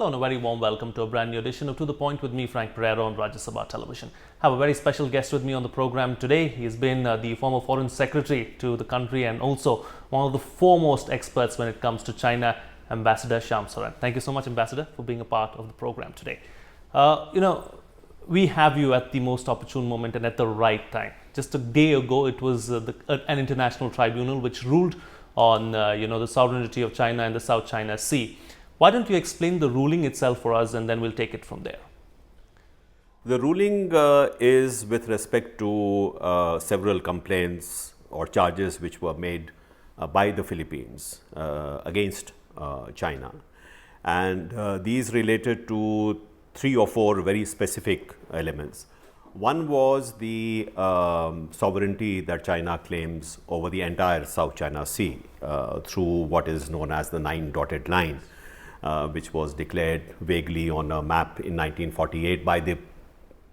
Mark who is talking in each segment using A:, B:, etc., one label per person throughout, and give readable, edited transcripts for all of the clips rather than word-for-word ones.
A: Hello and a very warm welcome to a brand new edition of To The Point with me, Frank Pereira, on Rajya Sabha Television. I have a very special guest with me on the program today. He's been the former Foreign Secretary to the country and also one of the foremost experts when it comes to China, Ambassador Shyam Saran. Thank you so much, Ambassador, for being a part of the program today. We have you at the most opportune moment and at the right time. Just a day ago, it was an international tribunal which ruled on the sovereignty of China and the South China Sea. Why don't you explain the ruling itself for us, and then we'll take it from there.
B: The ruling is with respect to several complaints or charges which were made by the Philippines against China, and these related to 3 or 4 very specific elements. One was the sovereignty that China claims over the entire South China Sea through what is known as the 9 dotted line, which was declared vaguely on a map in 1948 by the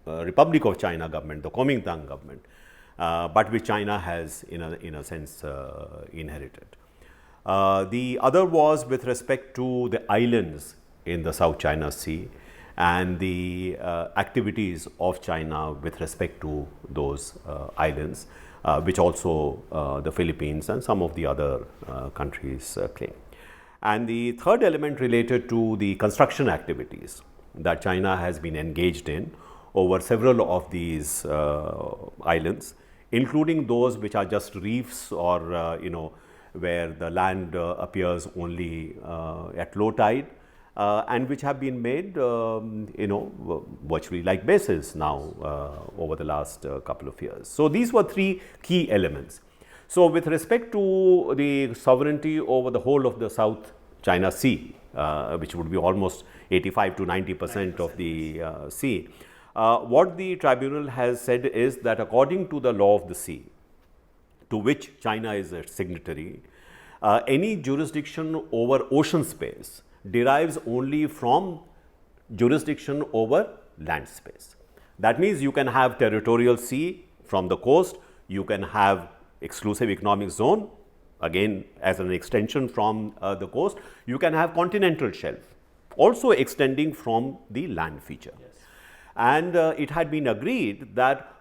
B: Republic of China government, the Kuomintang government, but which China has in a sense inherited. The other was with respect to the islands in the South China Sea and the activities of China with respect to those islands, which also the Philippines and some of the other countries claim. And the third element related to the construction activities that China has been engaged in over several of these islands, including those which are just reefs or where the land appears only at low tide, and which have been made virtually like bases now over the last couple of years. So these were 3 key elements. So with respect to the sovereignty over the whole of the South China Sea, which would be almost 85 to 90% of the sea, what the tribunal has said is that according to the law of the sea, to which China is a signatory, any jurisdiction over ocean space derives only from jurisdiction over land space. That means you can have territorial sea from the coast, you can have exclusive economic zone, again as an extension from the coast, you can have continental shelf, also extending from the land feature. Yes. And it had been agreed that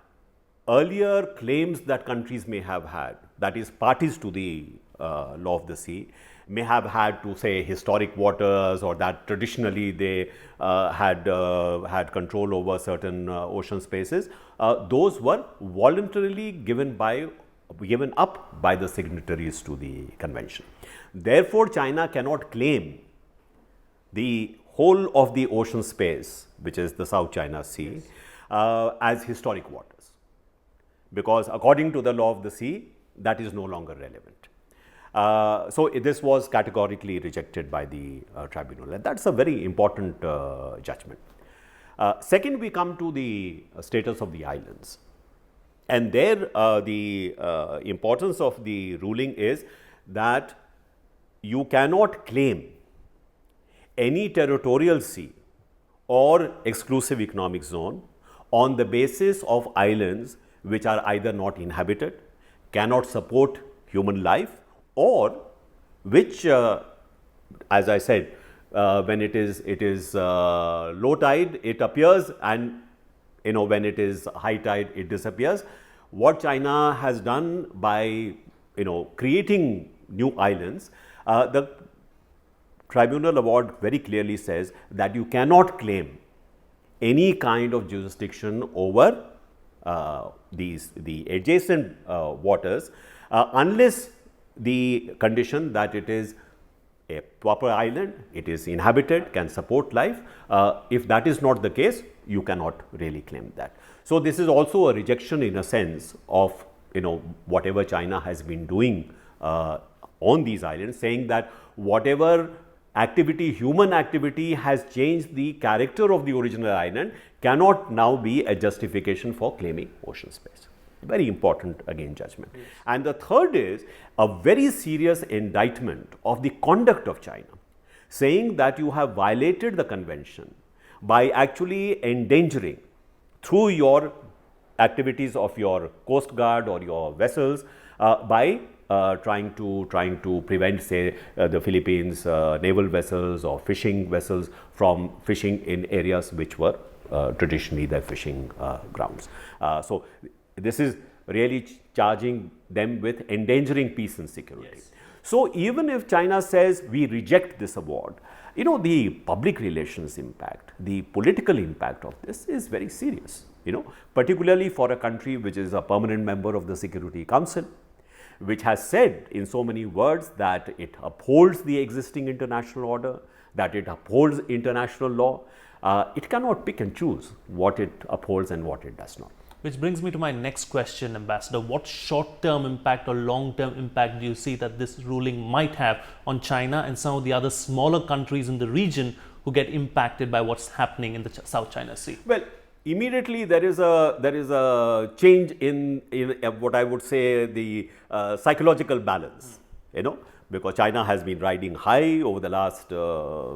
B: earlier claims that countries may have had, that is parties to the law of the sea, may have had to say historic waters, or that traditionally they had control over certain ocean spaces. Those were voluntarily given up by the signatories to the convention. Therefore, China cannot claim the whole of the ocean space, which is the South China Sea, as historic waters, because according to the law of the sea, that is no longer relevant. So this was categorically rejected by the tribunal, and that's a very important judgment. Second, we come to the status of the islands. And there the importance of the ruling is that you cannot claim any territorial sea or exclusive economic zone on the basis of islands which are either not inhabited, cannot support human life, or which, as I said, when it is low tide, it appears, and when it is high tide, it disappears. What China has done by creating new islands, the tribunal award very clearly says that you cannot claim any kind of jurisdiction over the adjacent waters unless the condition that it is a proper island, it is inhabited, can support life. If that is not the case, you cannot really claim that. So this is also a rejection in a sense of whatever China has been doing on these islands, saying that whatever activity, human activity, has changed the character of the original island cannot now be a justification for claiming ocean space. Very important again judgment. Yes. And the third is a very serious indictment of the conduct of China, saying that you have violated the convention by actually endangering, through your activities of your coast guard or your vessels, by trying to prevent, say, the Philippines naval vessels or fishing vessels from fishing in areas which were traditionally their fishing grounds. So this is really charging them with endangering peace and security.
A: Yes.
B: So even if China says we reject this award, you know, the public relations impact, the political impact of this is very serious, you know, particularly for a country which is a permanent member of the Security Council, which has said in so many words that it upholds the existing international order, that it upholds international law. It cannot pick and choose what it upholds and what it does not.
A: Which brings me to my next question, Ambassador. What short-term impact or long-term impact do you see that this ruling might have on China and some of the other smaller countries in the region who get impacted by what's happening in the South China Sea?
B: Well, immediately there is a change in what I would say the psychological balance, you know, because China has been riding high over the last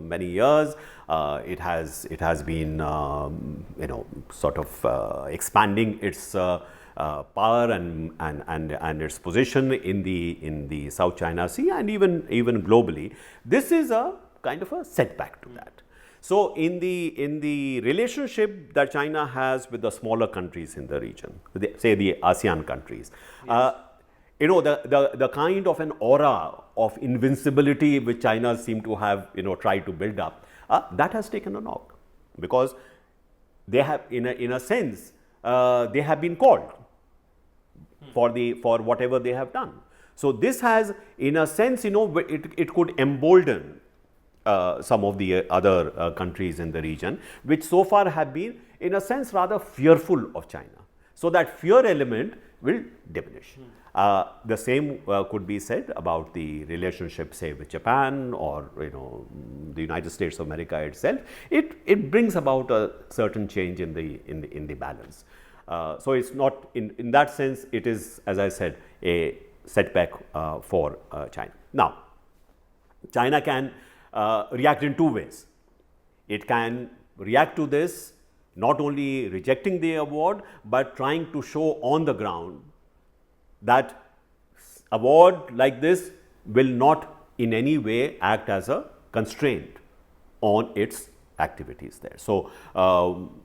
B: many years. It has been you know, sort of expanding its power and its position in the South China Sea and even globally. This is a kind of a setback to that. So in the relationship that China has with the smaller countries in the region, say the ASEAN countries, yes. You know, the kind of an aura of invincibility which China seemed to have, you know, tried to build up, that has taken a knock, because they have, in a sense, they have been called for whatever they have done. So this has, in a sense, you know, it could embolden some of the other countries in the region, which so far have been, in a sense, rather fearful of China. So that fear element will diminish. The same could be said about the relationship, say, with Japan or, you know, the United States of America itself. It brings about a certain change in the balance. So it's not, in that sense, it is, as I said, a setback for China. Now, China can react in two ways. It can react to this not only rejecting the award, but trying to show on the ground that award like this will not in any way act as a constraint on its activities there. So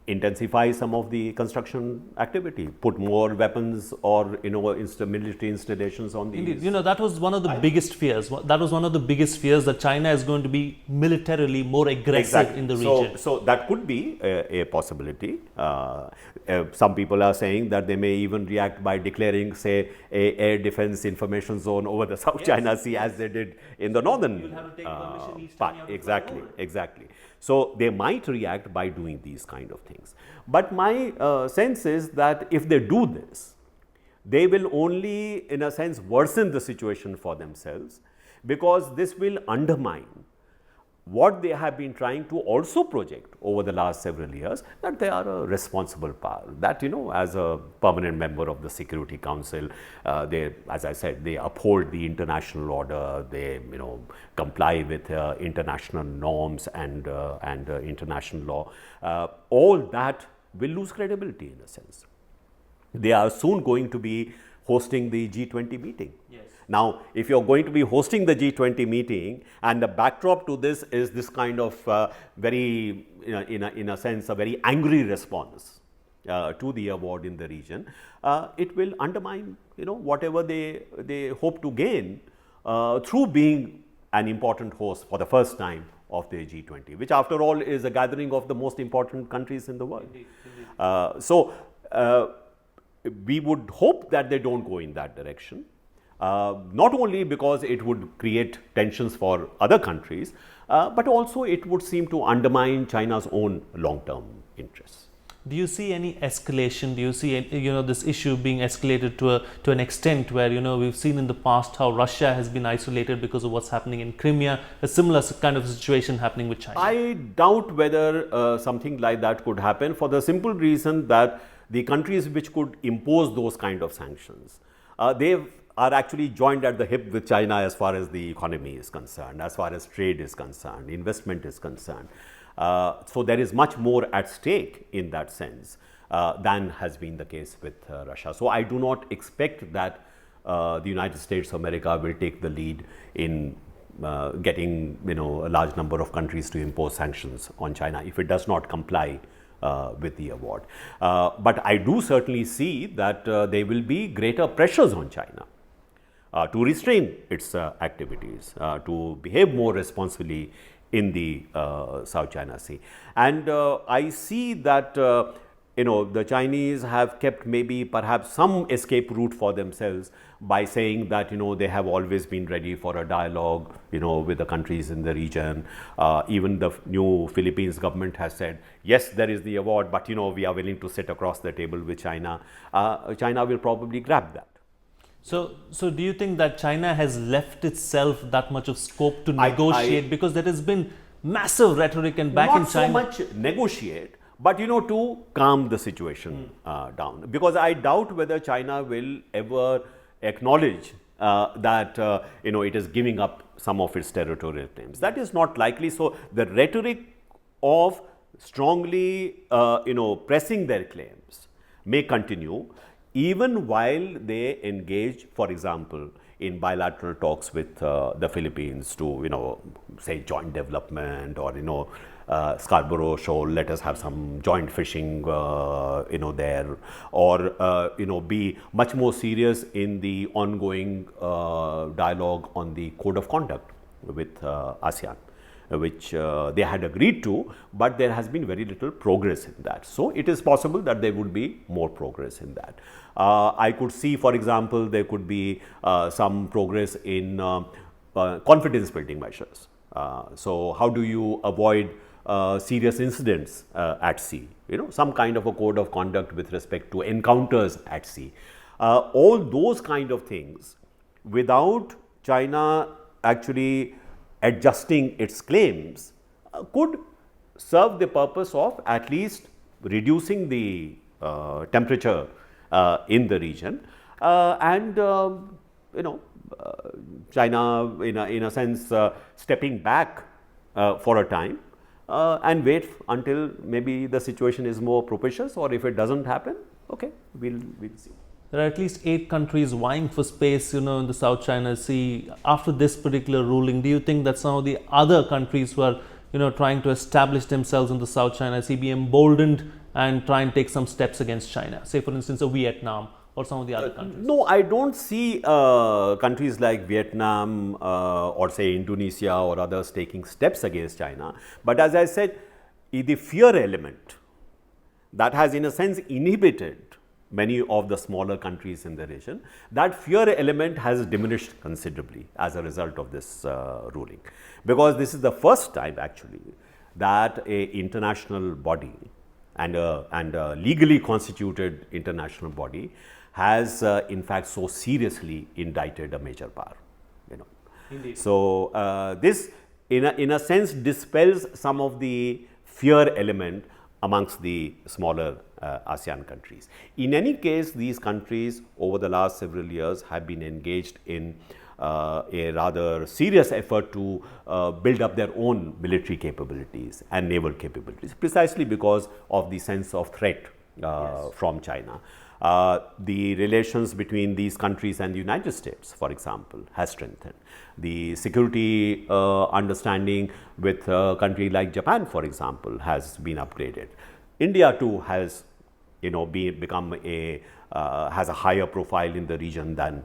B: intensify some of the construction activity, put more weapons or, you know, military installations on these.
A: Indeed, you know, that was one of the biggest fears. That was one of the biggest fears, that China is going to be militarily more aggressive in the region.
B: So that could be a possibility. Some people are saying that they may even react by declaring, say, a air defense information zone over the South China Sea, as they did in the northern
A: You'll have to take permission each
B: part.
A: time you have to
B: Exactly,
A: fly over.
B: exactly. So they might react by doing these kind of things. But my sense is that if they do this, they will only, in a sense, worsen the situation for themselves, because this will undermine what they have been trying to also project over the last several years, that they are a responsible power, that, you know, as a permanent member of the Security Council, they, as I said, they uphold the international order, they, you know, comply with international norms and international law. All that will lose credibility in a sense. They are soon going to be hosting the G20 meeting.
A: Yes.
B: Now, if you're going to be hosting the G20 meeting and the backdrop to this is this kind of very, in a sense, a very angry response to the award in the region, it will undermine, you know, whatever they hope to gain through being an important host for the first time of the G20, which after all is a gathering of the most important countries in the world. Indeed. We would hope that they don't go in that direction. Not only because it would create tensions for other countries, but also it would seem to undermine China's own long-term interests.
A: Do you see any escalation? Do you see, you know, this issue being escalated to an extent where, you know, we've seen in the past how Russia has been isolated because of what's happening in Crimea, a similar kind of situation happening with China?
B: I doubt whether something like that could happen, for the simple reason that the countries which could impose those kind of sanctions, they are actually joined at the hip with China as far as the economy is concerned, as far as trade is concerned, investment is concerned. So there is much more at stake in that sense than has been the case with Russia. So I do not expect that the United States of America will take the lead in getting a large number of countries to impose sanctions on China if it does not comply with the award. But I do certainly see that there will be greater pressures on China to restrain its activities, to behave more responsibly in the South China Sea. And I see that the Chinese have kept maybe perhaps some escape route for themselves by saying that they have always been ready for a dialogue with the countries in the region. Even the new Philippines government has said, yes, there is the award, but we are willing to sit across the table with China. China will probably grab that.
A: So do you think that China has left itself that much of scope to negotiate? Because there has been massive rhetoric and back in China.
B: Not so much negotiate, but to calm the situation down. Because I doubt whether China will ever acknowledge that it is giving up some of its territorial claims. That is not likely. So the rhetoric of strongly pressing their claims may continue, even while they engage, for example, in bilateral talks with the Philippines to, say, joint development, or, Scarborough Shoal, let us have some joint fishing, there, or, be much more serious in the ongoing dialogue on the code of conduct with ASEAN, which they had agreed to, but there has been very little progress in that. So it is possible that there would be more progress in that. I could see, for example, there could be some progress in confidence building measures. So how do you avoid serious incidents at sea? Some kind of a code of conduct with respect to encounters at sea. All those kind of things, without China actually adjusting its claims, could serve the purpose of at least reducing the temperature in the region, and China in a sense stepping back for a time and wait until maybe the situation is more propitious, or if it doesn't happen, okay, we'll see.
A: There are at least 8 countries vying for space, in the South China Sea. After this particular ruling, do you think that some of the other countries who are, trying to establish themselves in the South China Sea be emboldened and try and take some steps against China? Say, for instance, Vietnam or some of the other countries.
B: No, I don't see countries like Vietnam or say Indonesia or others taking steps against China. But as I said, the fear element that has in a sense inhibited many of the smaller countries in the region, that fear element has diminished considerably as a result of this ruling. Because this is the first time actually that a international body and a legally constituted international body has in fact so seriously indicted a major power.
A: Indeed.
B: So this in a sense dispels some of the fear element amongst the smaller ASEAN countries. In any case, these countries over the last several years have been engaged in a rather serious effort to build up their own military capabilities and naval capabilities, precisely because of the sense of threat from China. The relations between these countries and the United States, for example, has strengthened. The security understanding with a country like Japan, for example, has been upgraded. India too has become has a higher profile in the region than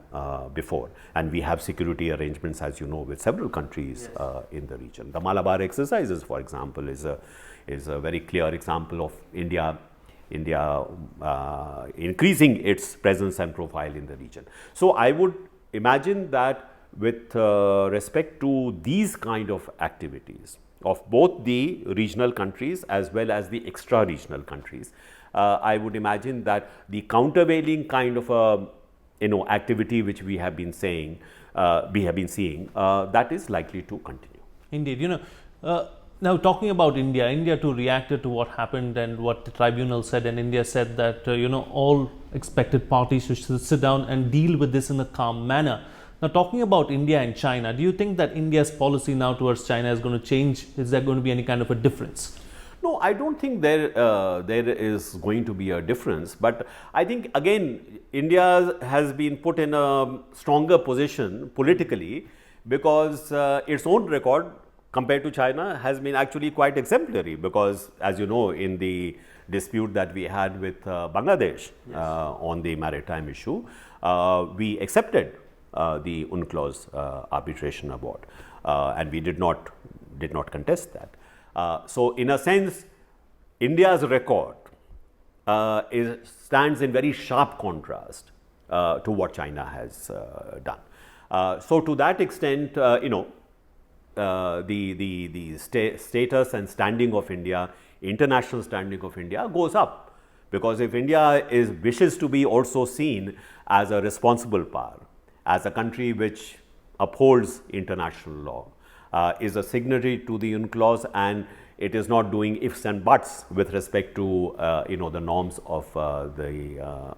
B: before, and we have security arrangements, as you know, with several countries in the region. The Malabar exercises, for example, is a very clear example of India increasing its presence and profile in the region. So I would imagine that with respect to these kind of activities of both the regional countries as well as the extra-regional countries, I would imagine that the countervailing kind of activity which we have been seeing, that is likely to continue.
A: Indeed, now talking about India too reacted to what happened and what the tribunal said, and India said that all expected parties should sit down and deal with this in a calm manner. Now, talking about India and China, do you think that India's policy now towards China is going to change? Is there going to be any kind of a difference?
B: No, I don't think there is going to be a difference. But I think again, India has been put in a stronger position politically because its own record compared to China has been actually quite exemplary. Because as you know, in the dispute that we had with Bangladesh on the maritime issue, we accepted the UNCLOS arbitration award, and we did not contest that. So in a sense, India's record stands in very sharp contrast to what China has done. So to that extent, the status and standing of India, international standing of India goes up, because if India wishes to be also seen as a responsible power, as a country which upholds international law, is a signatory to the UNCLOS, and it is not doing ifs and buts with respect to the norms of the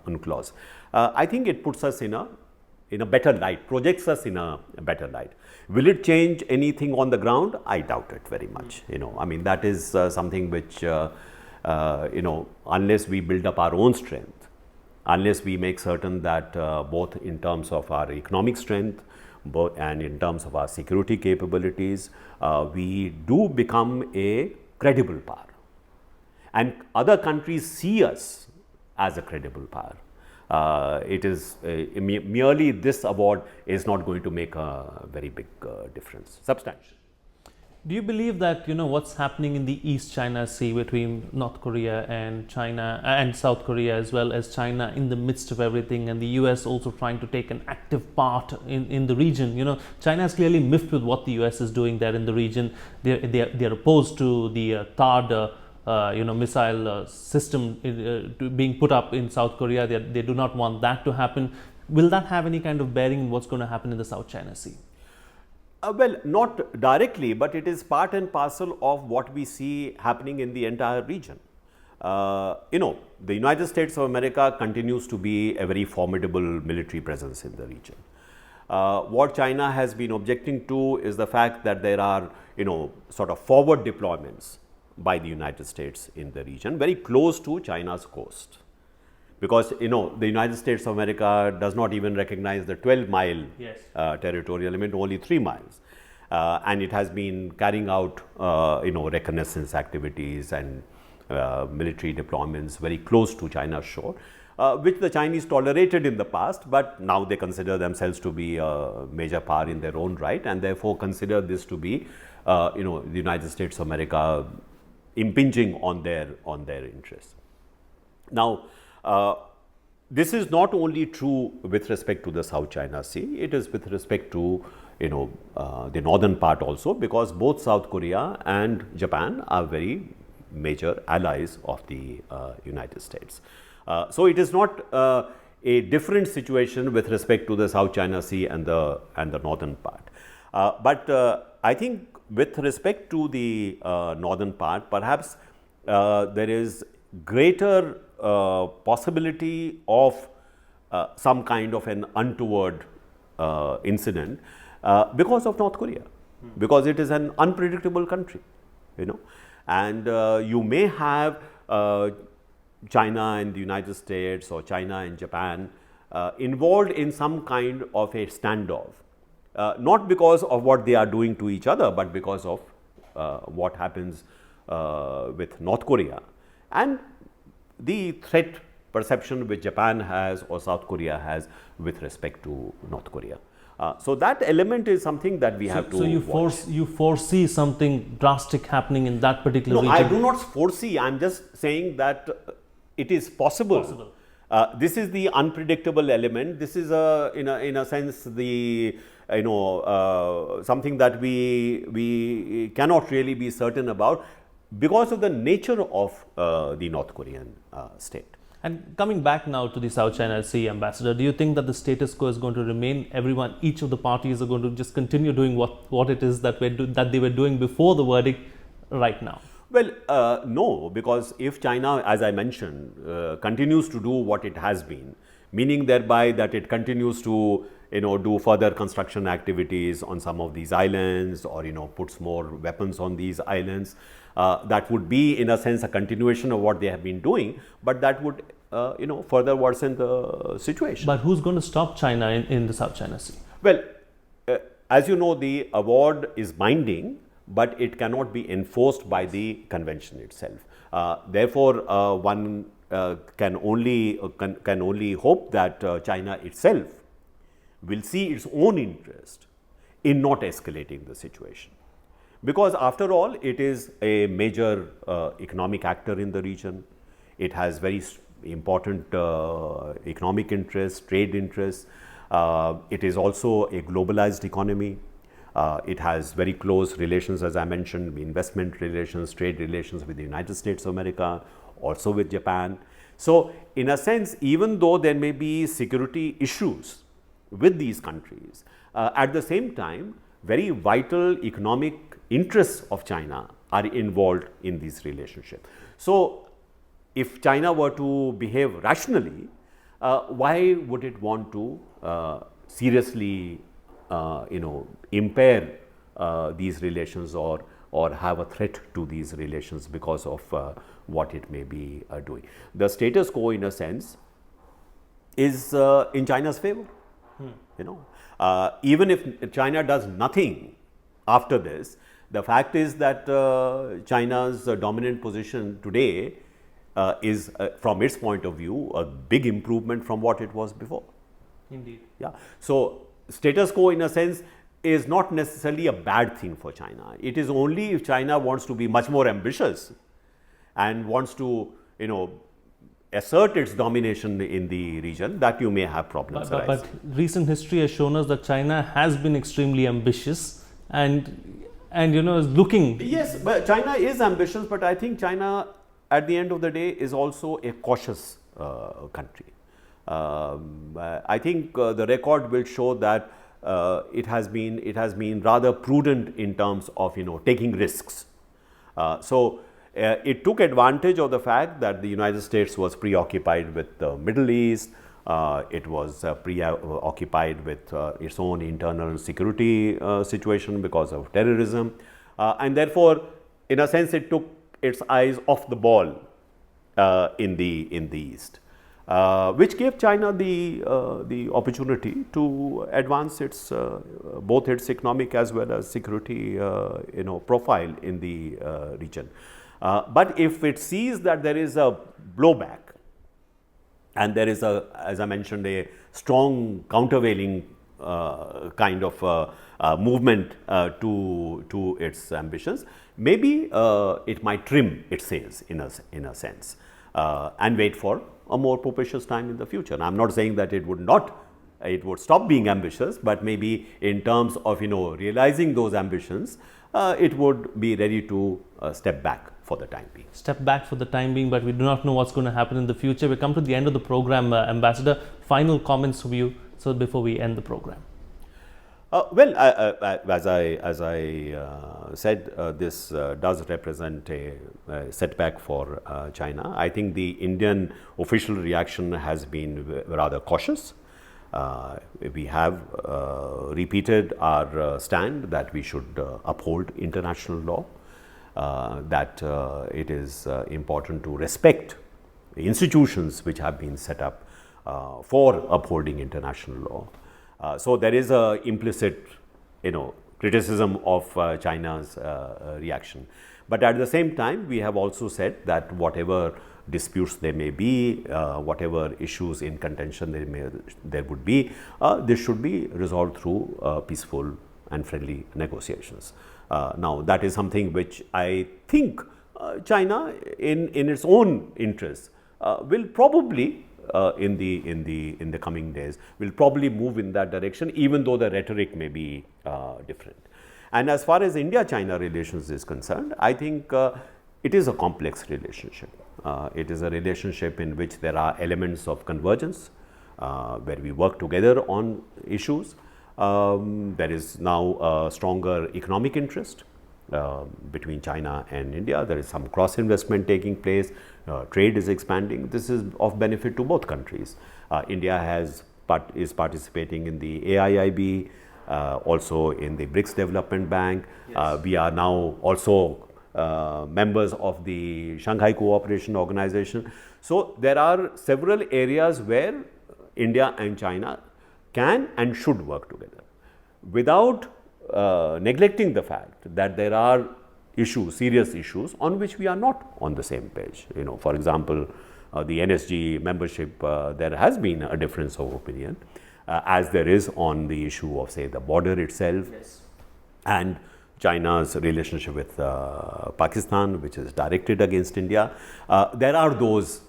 B: UNCLOS. I think it puts us in a better light, projects us in a better light. Will it change anything on the ground? I doubt it very much. I mean, that is something which unless we build up our own strength, unless we make certain that both in terms of our economic strength, and in terms of our security capabilities, we do become a credible power, and other countries see us as a credible power. It is merely this award is not going to make a very big difference, substantial.
A: Do you believe that what's happening in the East China Sea between North Korea and China and South Korea, as well as China, in the midst of everything, and the US also trying to take an active part in the region? China is clearly miffed with what the US is doing there in the region. They're opposed to the THAAD missile system being put up in South Korea. They do not want that to happen. Will that have any kind of bearing in what's going to happen in the South China Sea?
B: Well, not directly, but it is part and parcel of what we see happening in the entire region. The United States of America continues to be a very formidable military presence in the region. What China has been objecting to is the fact that there are, sort of forward deployments by the United States in the region, very close to China's coast. Because the United States of America does not even recognize the 12-mile territorial limit, only 3 miles, and it has been carrying out reconnaissance activities and military deployments very close to China's shore, which the Chinese tolerated in the past, but now they consider themselves to be a major power in their own right, and therefore consider this to be the United States of America impinging on their interests. Now, this is not only true with respect to the South China Sea, it is with respect to the northern part also, because both South Korea and Japan are very major allies of the United States. So it is not a different situation with respect to the South China Sea and the northern part. But I think with respect to the northern part, perhaps there is greater possibility of some kind of an untoward incident because of North Korea, because it is an unpredictable country, and you may have China and the United States, or China and Japan involved in some kind of a standoff, not because of what they are doing to each other, but because of what happens with North Korea and the threat perception which Japan has or South Korea has with respect to North Korea. So that element is something that we have to watch.
A: You foresee something drastic happening in that particular region?
B: No, I do not foresee. I am just saying that it is possible. This is the unpredictable element. This is in a sense the something that we cannot really be certain about, because of the nature of the North Korean state.
A: And coming back now to the South China Sea, Ambassador, do you think that the status quo is going to remain? Each of the parties are going to just continue doing what it is that they were doing before the verdict right now?
B: Well, no, because if China, as I mentioned, continues to do what it has been, meaning thereby that it continues to do further construction activities on some of these islands, or puts more weapons on these islands. That would be, in a sense, a continuation of what they have been doing, but that would further worsen the situation.
A: But who's going to stop China in the South China Sea?
B: Well, as you know, the award is binding, but it cannot be enforced by the convention itself. Therefore, one can only hope that China itself will see its own interest in not escalating the situation. Because after all, it is a major economic actor in the region. It has very important economic interests, trade interests. It is also a globalized economy. It has very close relations, as I mentioned, investment relations, trade relations with the United States of America, also with Japan. So, in a sense, even though there may be security issues with these countries, at the same time, very vital economic interests of China are involved in these relationships. So, if China were to behave rationally, why would it want to seriously impair these relations, or have a threat to these relations because of what it may be doing? The status quo, in a sense, is in China's favor. Even if China does nothing after this, the fact is that China's dominant position today is, from its point of view, a big improvement from what it was before.
A: Indeed.
B: Yeah. So, status quo, in a sense, is not necessarily a bad thing for China. It is only if China wants to be much more ambitious and wants to, assert its domination in the region, that you may have problems arising.
A: But recent history has shown us that China has been extremely ambitious and is looking.
B: Yes, but China is ambitious, but I think China, at the end of the day, is also a cautious country. I think the record will show that it has been rather prudent in terms of taking risks. So it took advantage of the fact that the United States was preoccupied with the Middle East. It was preoccupied with its own internal security situation because of terrorism, and therefore, in a sense, it took its eyes off the ball in the East, which gave China the opportunity to advance its both its economic as well as security profile in the region. But if it sees that there is a blowback, and there is as I mentioned, a strong countervailing kind of movement to its ambitions, maybe it might trim its sails in a sense, and wait for a more propitious time in the future. And I'm not saying that it would stop being ambitious, but maybe in terms of realizing those ambitions, it would be ready to step back for the time being.
A: Step back for the time being, but we do not know what's going to happen in the future. We come to the end of the program, Ambassador. Final comments from you, so before we end the program.
B: Well, as I said, this does represent a setback for China. I think the Indian official reaction has been rather cautious. We have repeated our stand that we should uphold international law, that it is important to respect the institutions which have been set up for upholding international law. So there is a implicit, criticism of China's reaction. But at the same time, we have also said that whatever disputes there may be, whatever issues in contention there would be, this should be resolved through peaceful and friendly negotiations. Now, that is something which I think China, in its own interest, will probably in the coming days, will probably move in that direction, even though the rhetoric may be different. And as far as India-China relations is concerned, I think it is a complex relationship. It is a relationship in which there are elements of convergence, where we work together on issues. There is now a stronger economic interest between China and India. There is some cross investment taking place. Trade is expanding. This is of benefit to both countries. India has is participating in the AIIB, also in the BRICS Development Bank.
A: Yes.
B: We are now also members of the Shanghai Cooperation Organization. So there are several areas where India and China can and should work together without neglecting the fact that there are issues, serious issues on which we are not on the same page. You know, for example, the NSG membership, there has been a difference of opinion, as there is on the issue of, say, the border itself.
A: Yes.
B: And China's relationship with Pakistan, which is directed against India. There are those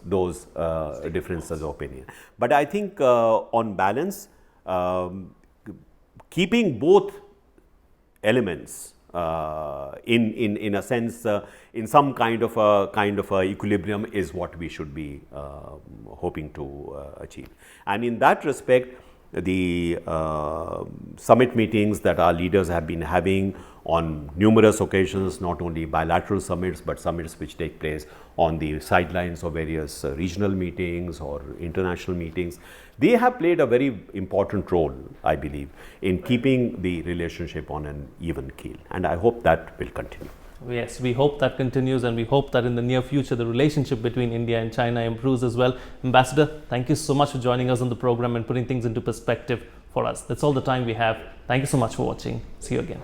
B: differences of opinion. But I think on balance, keeping both elements in a sense, in some kind of a equilibrium is what we should be hoping to achieve. And in that respect, the summit meetings that our leaders have been having on numerous occasions, not only bilateral summits, but summits which take place on the sidelines of various regional meetings or international meetings, they have played a very important role, I believe, in keeping the relationship on an even keel. And I hope that will continue.
A: Yes, we hope that continues, and we hope that in the near future the relationship between India and China improves as well. Ambassador, thank you so much for joining us on the program and putting things into perspective for us. That's all the time we have. Thank you so much for watching. See you again.